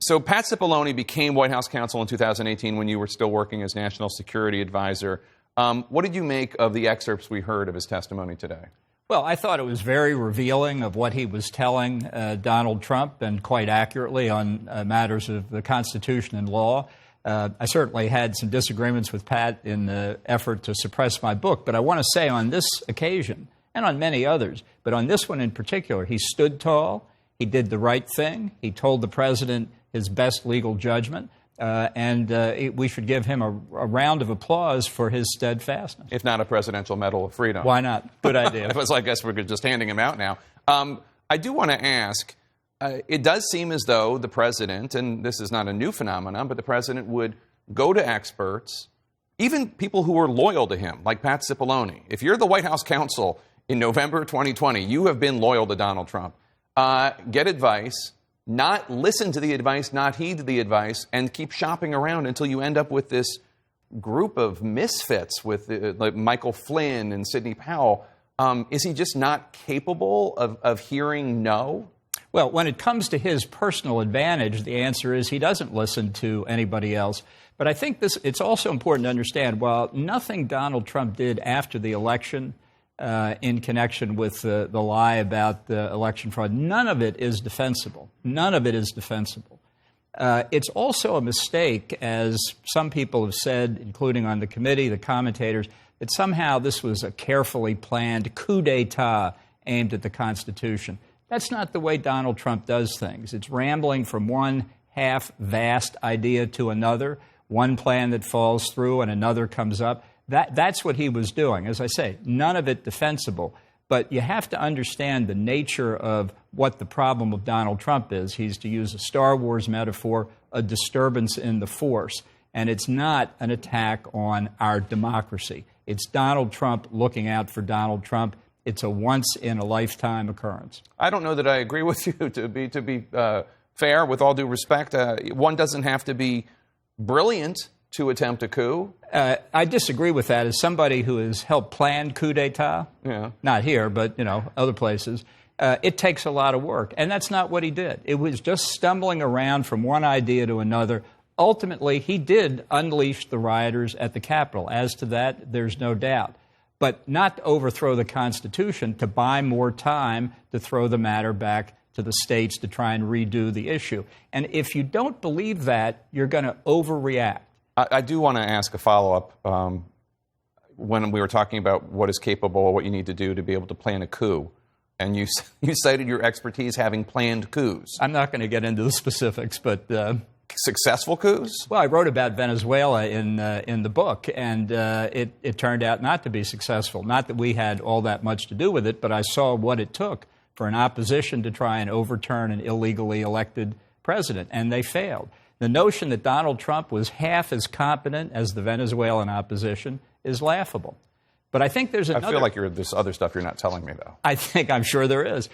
So Pat Cipollone became White House counsel in 2018 when you were still working as National Security Advisor. What did you make of the excerpts we heard of his testimony today? Well, I thought it was very revealing of what he was telling Donald Trump, and quite accurately on matters of the Constitution and law. I certainly had some disagreements with Pat in the effort to suppress my book, but I want to say on this occasion, and on many others, but on this one in particular, he stood tall, he did the right thing, he told the president his best legal judgment, and we should give him a round of applause for his steadfastness. If not a Presidential Medal of Freedom. Why not? Good idea. I guess we're just handing him out now. I do want to ask, it does seem as though the president, and this is not a new phenomenon, but the president would go to experts, even people who are loyal to him, like Pat Cipollone. If you're the White House counsel in November 2020, you have been loyal to Donald Trump. Get advice, not listen to the advice, not heed the advice, and keep shopping around until you end up with this group of misfits with like Michael Flynn and Sidney Powell. Is he just not capable of hearing no? Well, when it comes to his personal advantage, the answer is he doesn't listen to anybody else. But I think it's also important to understand, while nothing Donald Trump did after the election in connection with the lie about the election fraud, none of it is defensible. None of it is defensible. It's also a mistake, as some people have said, including on the committee, the commentators, that somehow this was a carefully planned coup d'etat aimed at the Constitution. That's not the way Donald Trump does things. It's rambling from one half-vast idea to another, one plan that falls through and another comes up. That's what he was doing. As I say, none of it defensible. But you have to understand the nature of what the problem of Donald Trump is. He's, to use a Star Wars metaphor, a disturbance in the force. And it's not an attack on our democracy. It's Donald Trump looking out for Donald Trump. It's a once-in-a-lifetime occurrence. I don't know that I agree with you. To be fair, with all due respect, one doesn't have to be brilliant to attempt a coup. I disagree with that. As somebody who has helped plan coup d'etat, not here, but other places, it takes a lot of work. And that's not what he did. It was just stumbling around from one idea to another. Ultimately, he did unleash the rioters at the Capitol. As to that, there's no doubt. But not to overthrow the Constitution, to buy more time to throw the matter back to the states to try and redo the issue. And if you don't believe that, you're going to overreact. I do want to ask a follow-up. When we were talking about what is capable, what you need to do to be able to plan a coup, and you cited your expertise having planned coups. I'm not going to get into the specifics, but... Successful coups? Well, I wrote about Venezuela in the book, and it turned out not to be successful. Not that we had all that much to do with it, but I saw what it took for an opposition to try and overturn an illegally elected president, and they failed. The notion that Donald Trump was half as competent as the Venezuelan opposition is laughable. But I think there's another... I feel like there's other stuff you're not telling me, though. I'm sure there is.